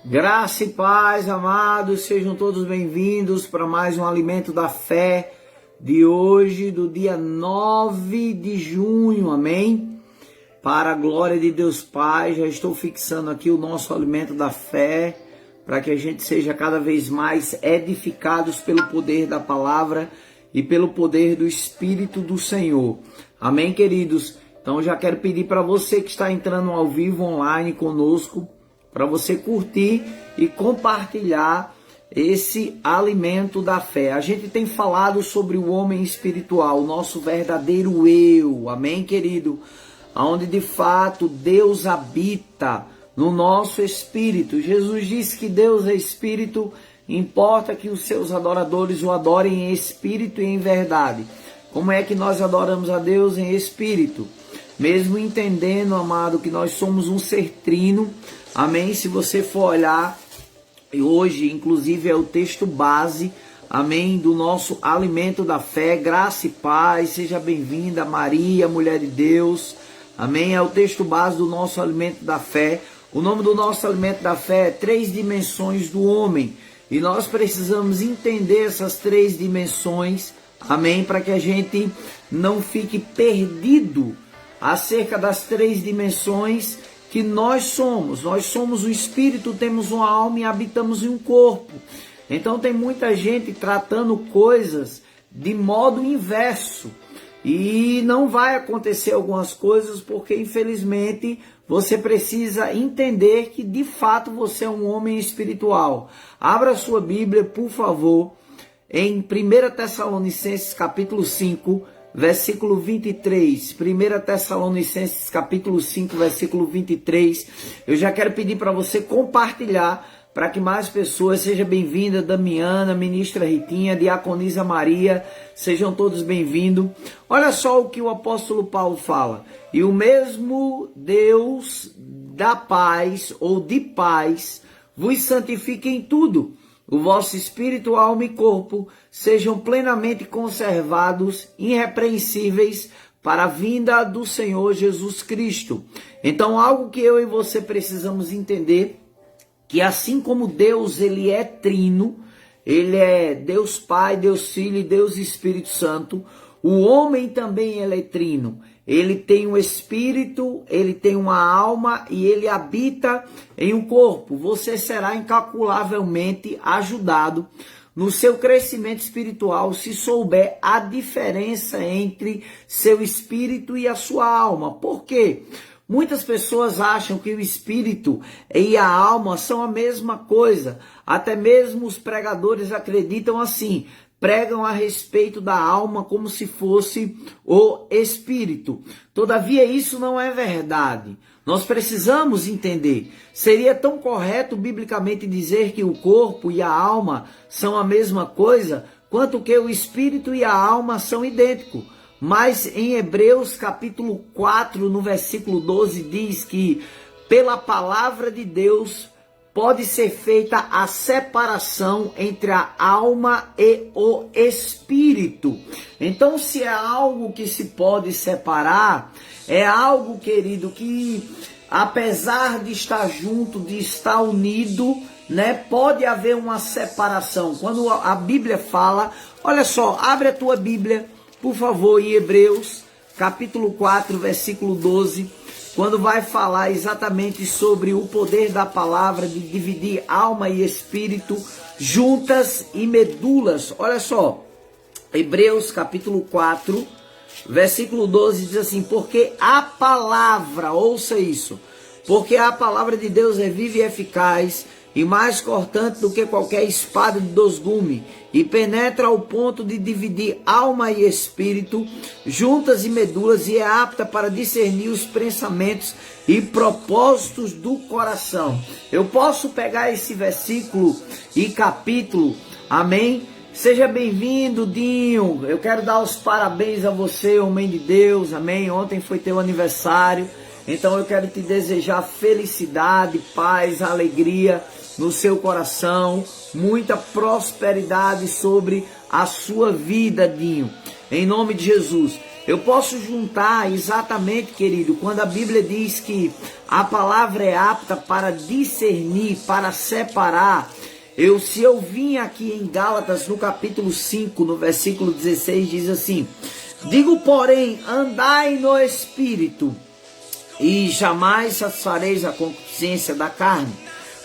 Graça e paz, amados, sejam todos bem-vindos para mais um Alimento da Fé de hoje, do dia 9 de junho, amém? Para a glória de Deus Pai, já estou fixando aqui o nosso Alimento da Fé, para que a gente seja cada vez mais edificados pelo poder da palavra e pelo poder do Espírito do Senhor, amém, queridos? Então já quero pedir para você que está entrando ao vivo online conosco, para você curtir e compartilhar esse alimento da fé. A gente tem falado sobre o homem espiritual, o nosso verdadeiro eu, amém, querido? Onde de fato Deus habita no nosso espírito. Jesus disse que Deus é espírito, importa que os seus adoradores o adorem em espírito e em verdade. Como é que nós adoramos a Deus em espírito? Mesmo entendendo, amado, que nós somos um ser trino, amém? Se você for olhar, hoje inclusive é o texto base, amém, do nosso alimento da fé, graça e paz, seja bem-vinda Maria, mulher de Deus, amém? É o texto base do nosso alimento da fé. O nome do nosso alimento da fé é 3 dimensões do homem, e nós precisamos entender essas 3 dimensões, amém, para que a gente não fique perdido acerca das 3 dimensões que nós somos. Nós somos o espírito, temos uma alma e habitamos em um corpo. Então tem muita gente tratando coisas de modo inverso. E não vai acontecer algumas coisas porque infelizmente você precisa entender que de fato você é um homem espiritual. Abra sua Bíblia, por favor, em 1 Tessalonicenses capítulo 5, versículo 23, 1 Tessalonicenses capítulo 5, versículo 23, eu já quero pedir para você compartilhar, para que mais pessoas, seja bem-vinda Damiana, ministra Ritinha, diaconisa Maria, sejam todos bem-vindos. Olha só o que o apóstolo Paulo fala: e o mesmo Deus da paz, ou de paz, vos santifique em tudo, o vosso espírito, alma e corpo sejam plenamente conservados, irrepreensíveis, para a vinda do Senhor Jesus Cristo. Então, algo que eu e você precisamos entender, que assim como Deus, ele é trino, ele é Deus Pai, Deus Filho e Deus Espírito Santo, o homem também ele é trino. Ele tem um espírito, ele tem uma alma e ele habita em um corpo. Você será incalculavelmente ajudado no seu crescimento espiritual se souber a diferença entre seu espírito e a sua alma. Por quê? Muitas pessoas acham que o espírito e a alma são a mesma coisa. Até mesmo os pregadores acreditam assim. Pregam a respeito da alma como se fosse o espírito. Todavia, isso não é verdade. Nós precisamos entender. Seria tão correto biblicamente dizer que o corpo e a alma são a mesma coisa, quanto que o espírito e a alma são idênticos. Mas em Hebreus capítulo 4, no versículo 12, diz que pela palavra de Deus pode ser feita a separação entre a alma e o espírito. Então, se é algo que se pode separar, é algo, querido, que apesar de estar junto, de estar unido, né, pode haver uma separação. Quando a Bíblia fala, olha só, abre a tua Bíblia, por favor, em Hebreus capítulo 4, versículo 12, quando vai falar exatamente sobre o poder da palavra de dividir alma e espírito, juntas e medulas. Olha só, Hebreus capítulo 4, versículo 12 diz assim: porque a palavra, ouça isso, porque a palavra de Deus é viva e eficaz, e mais cortante do que qualquer espada de 2 gumes, e penetra ao ponto de dividir alma e espírito, juntas e medulas, e é apta para discernir os pensamentos e propósitos do coração. Eu posso pegar esse versículo e capítulo, amém? Seja bem-vindo, Dinho. Eu quero dar os parabéns a você, homem de Deus, amém? Ontem foi teu aniversário, então eu quero te desejar felicidade, paz, alegria no seu coração, muita prosperidade sobre a sua vida, Dinho, em nome de Jesus. Eu posso juntar exatamente, querido, quando a Bíblia diz que a palavra é apta para discernir, para separar. Se eu vim aqui em Gálatas, no capítulo 5, no versículo 16, diz assim: digo, porém, andai no Espírito, e jamais satisfareis a consciência da carne,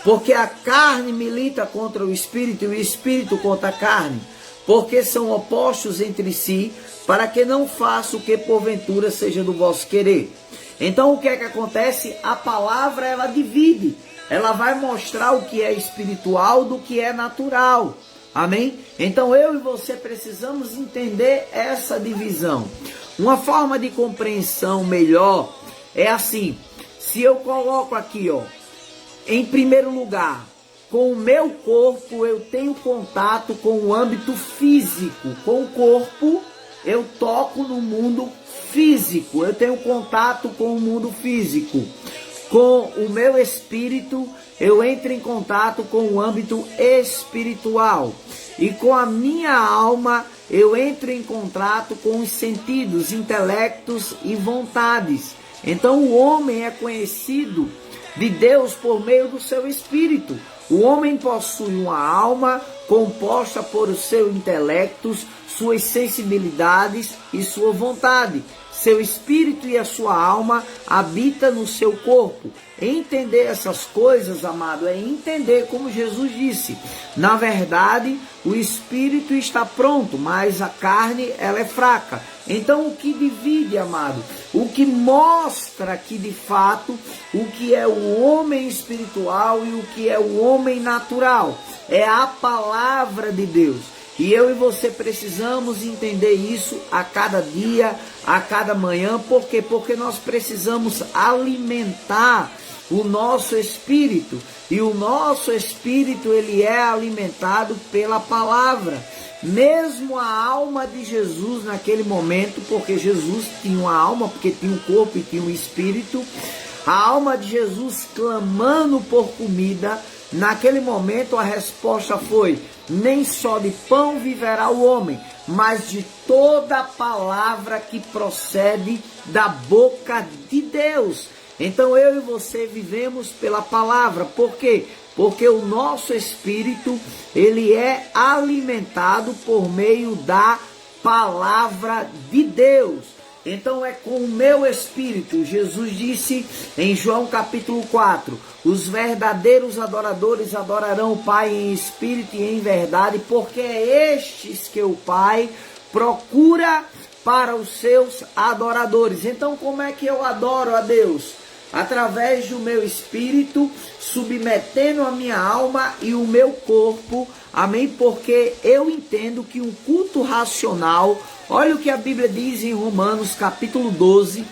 porque a carne milita contra o Espírito, e o Espírito contra a carne, porque são opostos entre si, para que não faça o que porventura seja do vosso querer. Então o que é que acontece? A palavra, ela divide. Ela vai mostrar o que é espiritual do que é natural. Amém? Então eu e você precisamos entender essa divisão. Uma forma de compreensão melhor é assim. Se eu coloco aqui, em primeiro lugar, com o meu corpo, eu tenho contato com o âmbito físico. Com o corpo, eu toco no mundo físico. Eu tenho contato com o mundo físico. Com o meu espírito, eu entro em contato com o âmbito espiritual. E com a minha alma, eu entro em contato com os sentidos, intelectos e vontades. Então o homem é conhecido de Deus por meio do seu espírito. O homem possui uma alma composta por os seus intelectos, suas sensibilidades e sua vontade. Seu espírito e a sua alma habitam no seu corpo. Entender essas coisas, amado, é entender como Jesus disse. Na verdade, o espírito está pronto, mas a carne, ela é fraca. Então, o que divide, amado? O que mostra que, de fato, o que é o homem espiritual e o que é o homem natural é a palavra de Deus. E eu e você precisamos entender isso a cada dia, a cada manhã. Por quê? Porque nós precisamos alimentar o nosso espírito. E o nosso espírito, ele é alimentado pela palavra. Mesmo a alma de Jesus naquele momento, porque Jesus tinha uma alma, porque tinha um corpo e tinha um espírito. A alma de Jesus clamando por comida. Naquele momento a resposta foi: nem só de pão viverá o homem, mas de toda palavra que procede da boca de Deus. Então eu e você vivemos pela palavra. Por quê? Porque o nosso espírito, ele é alimentado por meio da palavra de Deus. Então é com o meu espírito. Jesus disse em João capítulo 4, os verdadeiros adoradores adorarão o Pai em espírito e em verdade, porque é estes que o Pai procura para os seus adoradores. Então como é que eu adoro a Deus? Através do meu espírito, submetendo a minha alma e o meu corpo, amém? Porque eu entendo que um culto racional, olha o que a Bíblia diz em Romanos capítulo 12,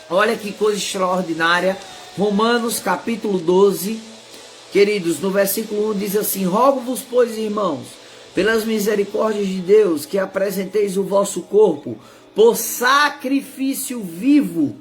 olha que coisa extraordinária, Romanos capítulo 12, queridos, no versículo 1 diz assim: rogo-vos, pois, irmãos, pelas misericórdias de Deus, que apresenteis o vosso corpo por sacrifício vivo,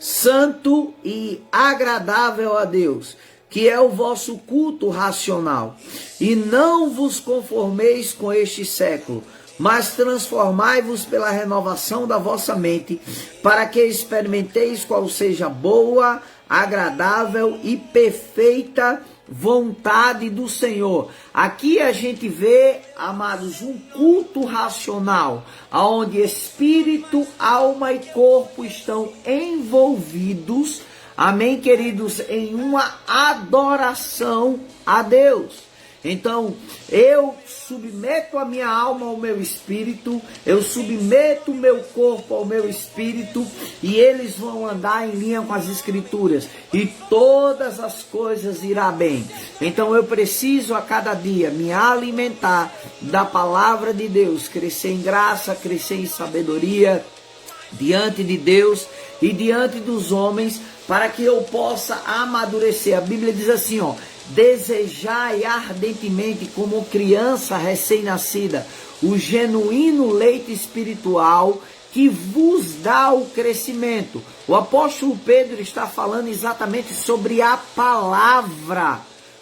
santo e agradável a Deus, que é o vosso culto racional. E não vos conformeis com este século, mas transformai-vos pela renovação da vossa mente, para que experimenteis qual seja a boa, agradável e perfeita vontade do Senhor. Aqui a gente vê, amados, um culto racional, onde espírito, alma e corpo estão envolvidos, amém, queridos, em uma adoração a Deus. Então, eu submeto a minha alma ao meu espírito, eu submeto o meu corpo ao meu espírito, e eles vão andar em linha com as escrituras, e todas as coisas irão bem. Então eu preciso a cada dia me alimentar da palavra de Deus, crescer em graça, crescer em sabedoria, diante de Deus e diante dos homens, para que eu possa amadurecer. A Bíblia diz assim, desejai ardentemente como criança recém-nascida o genuíno leite espiritual que vos dá o crescimento. O apóstolo Pedro está falando exatamente sobre a palavra.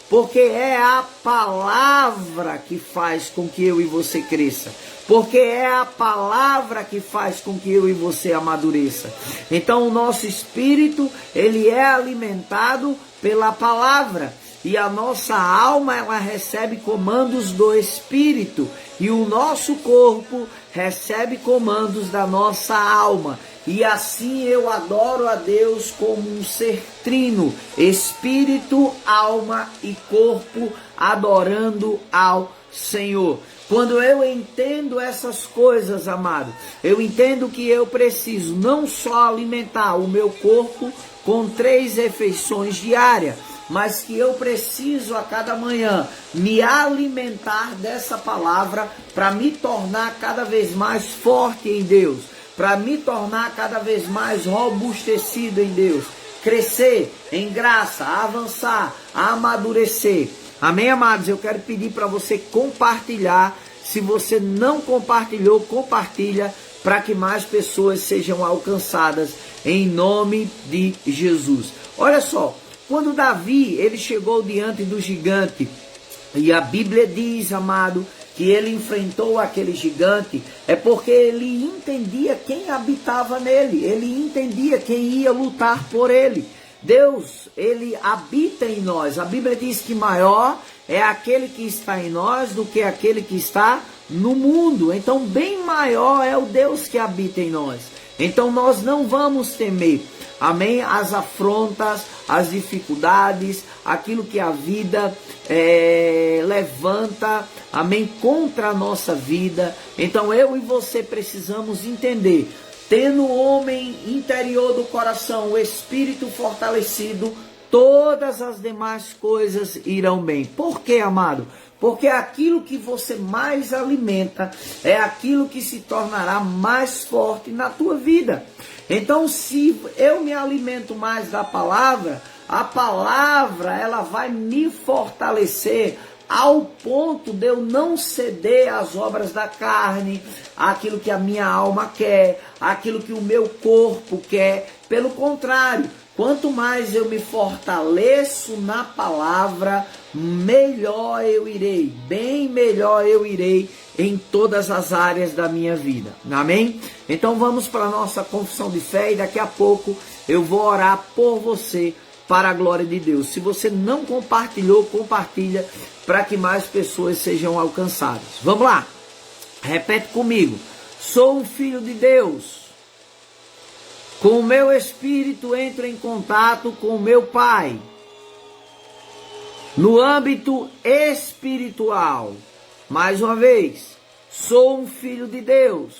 Porque é a palavra que faz com que eu e você cresça. Porque é a palavra que faz com que eu e você amadureça. Então o nosso espírito, ele é alimentado pela palavra. E a nossa alma, ela recebe comandos do espírito. E o nosso corpo recebe comandos da nossa alma. E assim eu adoro a Deus como um ser trino, espírito, alma e corpo, adorando ao Senhor. Quando eu entendo essas coisas, amado, eu entendo que eu preciso não só alimentar o meu corpo com 3 refeições diárias, mas que eu preciso a cada manhã me alimentar dessa palavra para me tornar cada vez mais forte em Deus, para me tornar cada vez mais robustecido em Deus, crescer em graça, avançar, amadurecer. Amém, amados? Eu quero pedir para você compartilhar. Se você não compartilhou, compartilha para que mais pessoas sejam alcançadas em nome de Jesus. Olha só, quando Davi ele chegou diante do gigante, e a Bíblia diz, amado, que ele enfrentou aquele gigante, é porque ele entendia quem habitava nele, ele entendia quem ia lutar por ele. Deus, ele habita em nós. A Bíblia diz que maior é aquele que está em nós do que aquele que está no mundo. Então, bem maior é o Deus que habita em nós. Então, nós não vamos temer, amém, as afrontas, as dificuldades, aquilo que a vida levanta, amém, contra a nossa vida. Então, eu e você precisamos entender, tendo o homem interior do coração, o espírito fortalecido, todas as demais coisas irão bem. Por quê, amado? Porque aquilo que você mais alimenta é aquilo que se tornará mais forte na tua vida. Então, se eu me alimento mais da palavra, a palavra ela vai me fortalecer ao ponto de eu não ceder às obras da carne, aquilo que a minha alma quer, aquilo que o meu corpo quer. Pelo contrário, quanto mais eu me fortaleço na palavra, melhor eu irei, bem melhor eu irei em todas as áreas da minha vida. Amém? Então vamos para a nossa confissão de fé e daqui a pouco eu vou orar por você para a glória de Deus. Se você não compartilhou, compartilha para que mais pessoas sejam alcançadas. Vamos lá. Repete comigo. Sou um filho de Deus. Com o meu espírito entro em contato com o meu Pai. No âmbito espiritual. Mais uma vez. Sou um filho de Deus.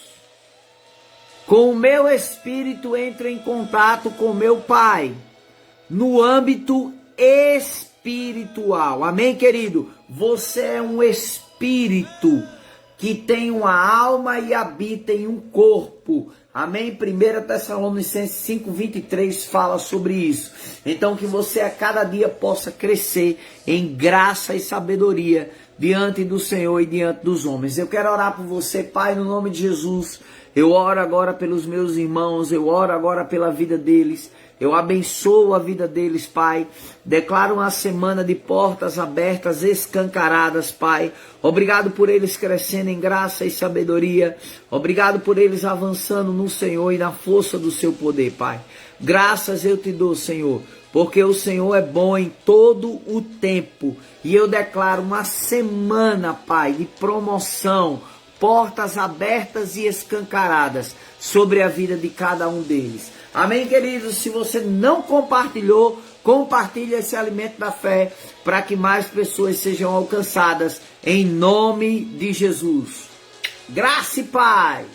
Com o meu espírito entro em contato com o meu Pai. No âmbito espiritual. Amém, querido? Você é um espírito que tem uma alma e habita em um corpo. Amém? 1 Tessalonicenses 5:23 fala sobre isso. Então que você a cada dia possa crescer em graça e sabedoria diante do Senhor e diante dos homens. Eu quero orar por você, Pai, no nome de Jesus. Eu oro agora pelos meus irmãos, eu oro agora pela vida deles. Eu abençoo a vida deles, Pai. Declaro uma semana de portas abertas, escancaradas, Pai. Obrigado por eles crescendo em graça e sabedoria. Obrigado por eles avançando no Senhor e na força do seu poder, Pai. Graças eu te dou, Senhor, porque o Senhor é bom em todo o tempo. E eu declaro uma semana, Pai, de promoção, portas abertas e escancaradas sobre a vida de cada um deles. Amém, queridos? Se você não compartilhou, compartilhe esse alimento da fé para que mais pessoas sejam alcançadas em nome de Jesus. Graça e paz!